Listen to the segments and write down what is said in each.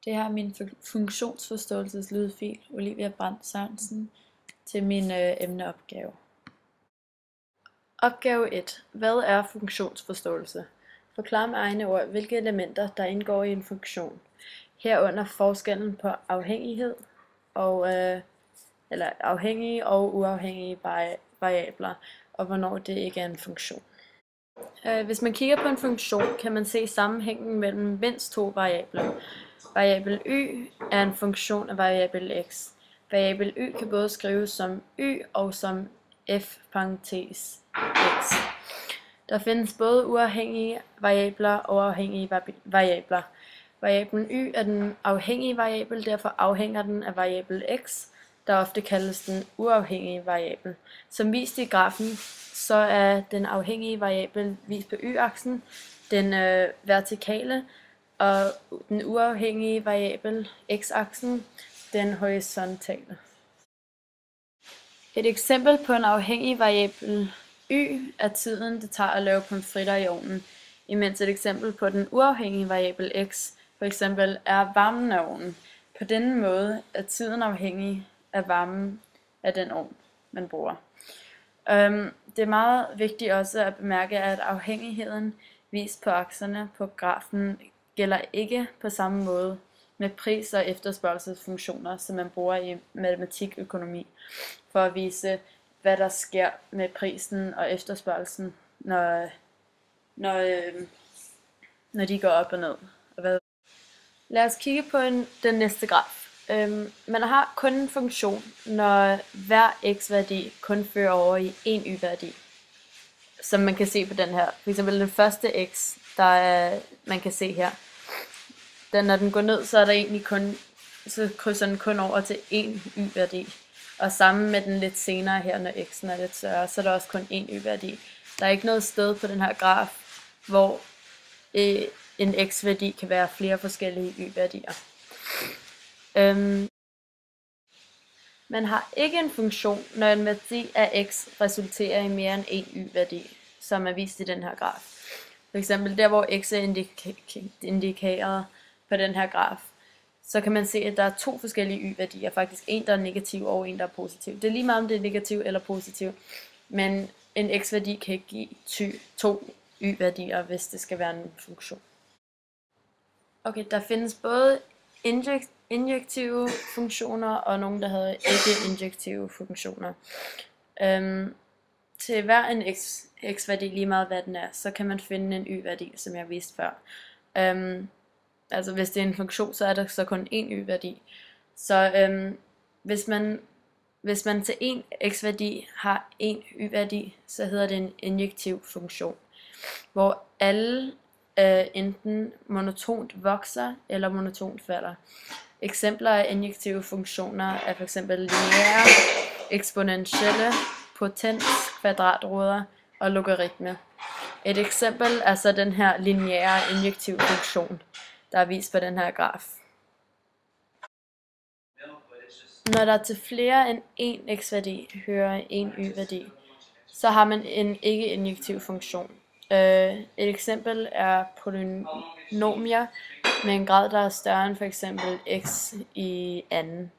Det her er min funktionsforståelseslydfil, Olivia Brandt Sørensen, til min emneopgave. Opgave 1. Hvad er funktionsforståelse? Forklar med egne ord, hvilke elementer, der indgår i en funktion. Herunder forskellen på afhængige og uafhængige variabler, og hvornår det ikke er en funktion. Hvis man kigger på en funktion, kan man se sammenhængen mellem mindst to variabler. Variabel y er en funktion af variabel x. Variabel y kan både skrives som y og som f parentes x. Der findes både uafhængige variabler og afhængige variabler. Variablen y er den afhængige variabel, derfor afhænger den af variabel x, der ofte kaldes den uafhængige variabel. Som vist i grafen, så er den afhængige variabel vist på y-aksen, den vertikale, og den uafhængige variabel x-aksen, den horisontale. Et eksempel på en afhængig variabel y er tiden, det tager at lave pomfritter i ovnen, imens et eksempel på den uafhængige variabel x for eksempel er varmen af ovnen. På denne måde er tiden afhængig af varmen af den ovn, man bruger. Det er meget vigtigt også at bemærke, at afhængigheden vist på akserne på grafen gælder ikke på samme måde med pris- og efterspørgselsfunktioner, som man bruger i matematikøkonomi, for at vise, hvad der sker med prisen og efterspørgelsen, når de går op og ned. Lad os kigge på den næste graf. Man har kun en funktion, når hver x-værdi kun fører over i en y-værdi, som man kan se på den her. For eksempel den første x, man kan se her. Når den går ned, så er der egentlig så krydser den kun over til en y-værdi. Og sammen med den lidt senere her, når x'en er lidt større, så er der også kun en y-værdi. Der er ikke noget sted på den her graf, hvor en x-værdi kan være flere forskellige y-værdier. Man har ikke en funktion, når en værdi af x resulterer i mere end en y-værdi, som er vist i den her graf. For eksempel der, hvor x er indikeret på den her graf, så kan man se, at der er to forskellige y-værdier. Faktisk en, der er negativ, og en, der er positiv. Det er lige meget, om det er negativ eller positiv, men en x-værdi kan give to y-værdier, hvis det skal være en funktion. Okay, der findes både injektive funktioner og nogle, der hedder ikke-injektive funktioner. Til hver en x-værdi, lige meget hvad den er, så kan man finde en y-værdi, som jeg viste før. Altså hvis det er en funktion, så er der så kun en y-værdi. Så hvis man til en x-værdi har en y-værdi, så hedder det en injektiv funktion, hvor alle enten monotont vokser eller monotont falder. Eksempler af injektive funktioner er f.eks. lineære, eksponentielle, potens, kvadratroder og logaritme. Et eksempel er så den her lineære injektive funktion, der er vist på den her graf. Når der til flere end en x-værdi hører en y-værdi, så har man en ikke-injektiv funktion. Et eksempel er polynomier med en grad, der er større end for eksempel x i anden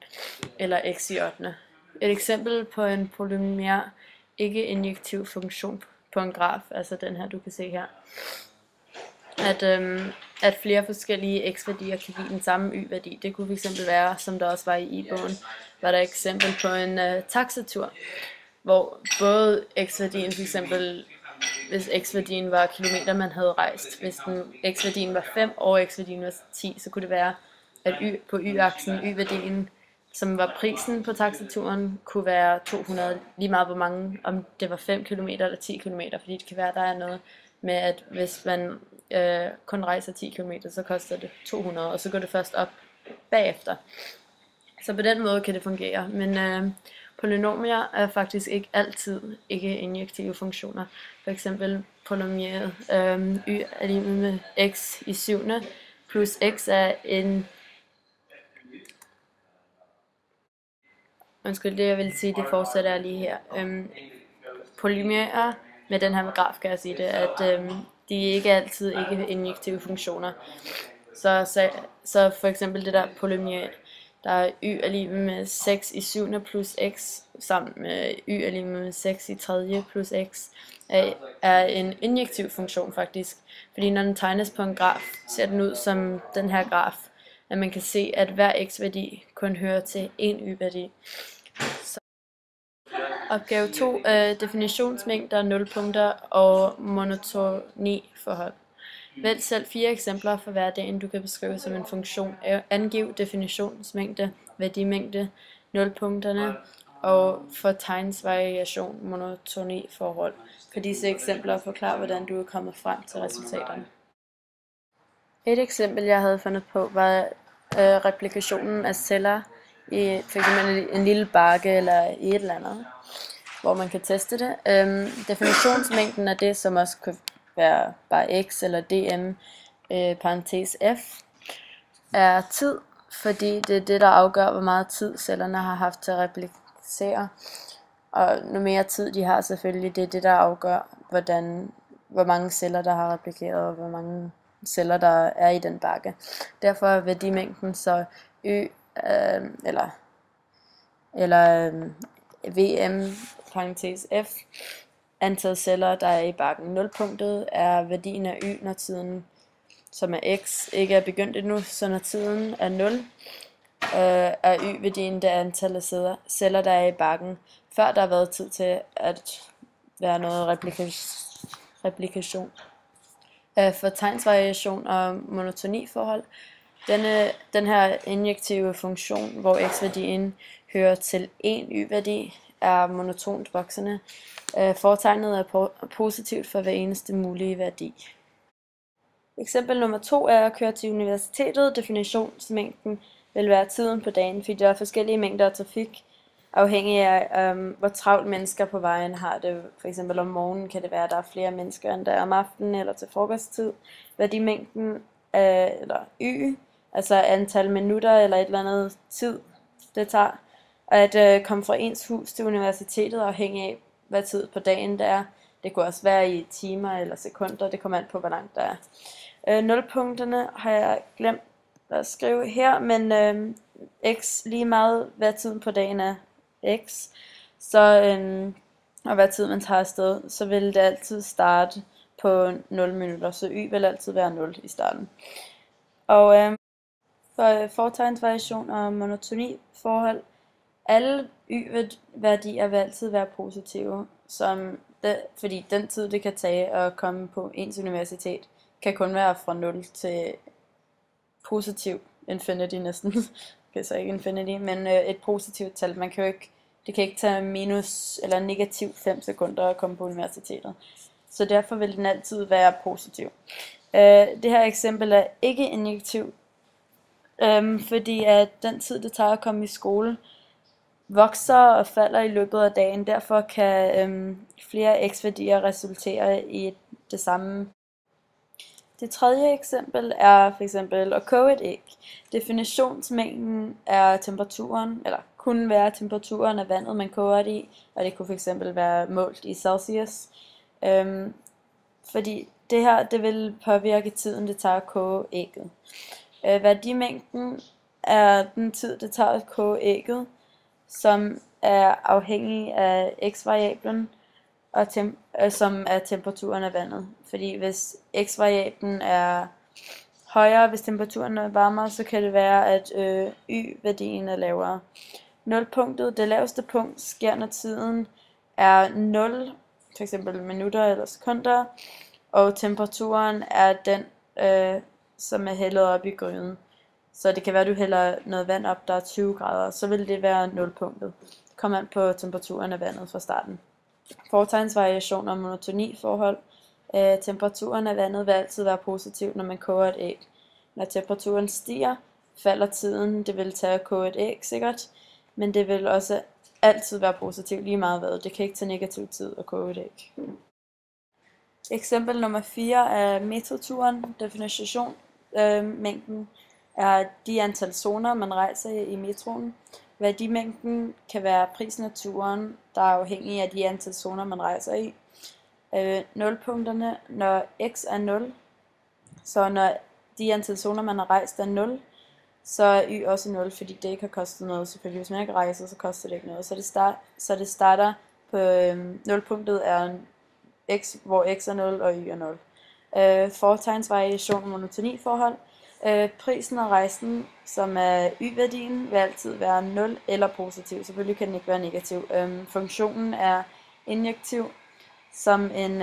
eller x i 8. Et eksempel på en polynomier ikke-injektiv funktion på en graf, altså den her du kan se her, at flere forskellige x-værdier kan give den samme y-værdi. Det kunne fx være, som der også var i i-bogen, var der et eksempel på en taxatur, hvor både x-værdien fx, hvis x-værdien var kilometer, man havde rejst. Hvis x-værdien var 5 og x-værdien var 10, så kunne det være, at på y-aksen, y-værdien, som var prisen på taxaturen, kunne være 200, lige meget hvor mange, om det var 5 km eller 10 km, fordi det kan være, der er noget med, at hvis man kun rejser 10 km, så koster det 200, og så går det først op bagefter. Så på den måde kan det fungere, men polynomier er faktisk ikke altid ikke-injektive funktioner. For eksempel polynomiet y er lige med x i 7. plus x er en... Undskyld, det jeg vil sige, det fortsætter jeg lige her. Polynomier med den her graf kan jeg sige det, at de ikke altid ikke-injektive funktioner. Så for eksempel det der polynomial, der er y er lige med 6 i 7. plus x, samt med y er lige med 6 i 3. plus x, er en injektiv funktion faktisk. Fordi når den tegnes på en graf, ser den ud som den her graf, at man kan se, at hver x-værdi kun hører til en y-værdi. Opgave 2. Definitionsmængder, nulpunkter og monotoniforhold. Vælg selv 4 eksempler for hver dagen, du kan beskrive som en funktion. Angiv definitionsmængde, værdimængde, nulpunkterne og for tegnsvariation, monotoniforhold. For disse eksempler forklar, hvordan du er kommet frem til resultaterne. Et eksempel, jeg havde fundet på, var replikationen af celler i for eksempel en lille bakke eller i et eller andet, hvor man kan teste det. Definitionsmængden af det, som også kan være bare x eller dm, parentes f, er tid, fordi det er det, der afgør, hvor meget tid cellerne har haft til at replicere. Og nu mere tid de har selvfølgelig, det er det, der afgør, hvor mange celler, der har replikeret, og hvor mange celler, der er i den bakke. Derfor er værdimængden så y, eller vm, parentes f, antal celler, der er i bakken. Nulpunktet er værdien af y, når tiden, som er x, ikke er begyndt endnu, så når tiden er 0, er y-værdien det antal af celler, der er i bakken, før der har været tid til at være noget replikation. For tegnsvariation og monotoniforhold, den her injektive funktion, hvor x-værdien hører til en y-værdi, er monotont voksende. Fortegnet er positivt for hver eneste mulige værdi. Eksempel nummer 2 er at køre til universitetet. Definitionsmængden vil være tiden på dagen, fordi der er forskellige mængder af trafik, afhængig af hvor travlt mennesker på vejen har det. For eksempel om morgenen kan det være, at der er flere mennesker, end der er om aftenen eller til frokosttid. Værdimængden eller y, altså antal minutter eller et eller andet tid, det tager at komme fra ens hus til universitetet, afhængig af hvad tid på dagen det er. Det kunne også være i timer eller sekunder, det kommer an på, hvor langt der er. Nulpunkterne har jeg glemt at skrive her, men x lige meget hvad tiden på dagen er x, og hvad tid man tager afsted, så vil det altid starte på 0 minutter, så y vil altid være 0 i starten. Og for fortegnsvariation og monotoniforhold, alle y-værdier vil altid være positive, fordi den tid det kan tage at komme på ens universitet, kan kun være fra 0 til positiv infinity næsten. Okay, så ikke infinity, men et positivt tal. Det kan ikke tage minus eller negativ 5 sekunder at komme på universitetet. Så derfor vil den altid være positiv. Det her eksempel er ikke injektiv, fordi at den tid det tager at komme i skole vokser og falder i løbet af dagen. Derfor kan flere x-værdier resultere i det samme. Det tredje eksempel er for eksempel at koge et æg. Definitionsmængden er temperaturen, eller kunne være temperaturen af vandet, man koger det i, og det kunne for eksempel være målt i Celsius. Fordi det her, det vil påvirke tiden, det tager at koge ægget. Værdimængden er den tid, det tager at koge ægget, som er afhængig af x-variablen, og som er temperaturen af vandet. Fordi hvis x-variablen er højere, hvis temperaturen er varmere, så kan det være, at y-værdien er lavere. Nulpunktet, det laveste punkt, sker når tiden er 0, for eksempel minutter eller sekunder, og temperaturen er den, som er hældet op i gryden. Så det kan være, at du hælder noget vand op, der er 20 grader, så vil det være nulpunktet. Kom an på temperaturen af vandet fra starten. Fortegnsvariation og monotoniforhold. Temperaturen af vandet vil altid være positiv, når man koger et æg. Når temperaturen stiger, falder tiden. Det vil tage at koge et æg sikkert, men det vil også altid være positivt lige meget hvad. Det kan ikke tage negativ tid at koge et æg. Eksempel nummer 4 er metroturen. Definition. Mængden er de antal zoner, man rejser i metroen. Værdimængden kan være prisen af turen, der er afhængig af de antal zoner, man rejser i. Nulpunkterne, når x er 0, så når de antal zoner, man har rejst, er 0, så er y også 0, fordi det ikke har kostet noget. Selvfølgelig, hvis man ikke rejser, så koster det ikke noget. Så det starter på 0-punktet er x, hvor x er 0 og y er 0. Fortegnsvariation og monotoniforhold. Prisen af rejsen, som er y-værdien, vil altid være 0 eller positiv. Selvfølgelig kan den ikke være negativ. Funktionen er injektiv som en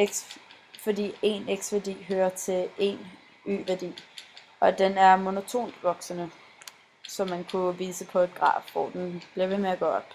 x, fordi en x-værdi hører til en y-værdi. Og den er monotont voksende, så man kunne vise på et graf, hvor den bliver ved med at gå op.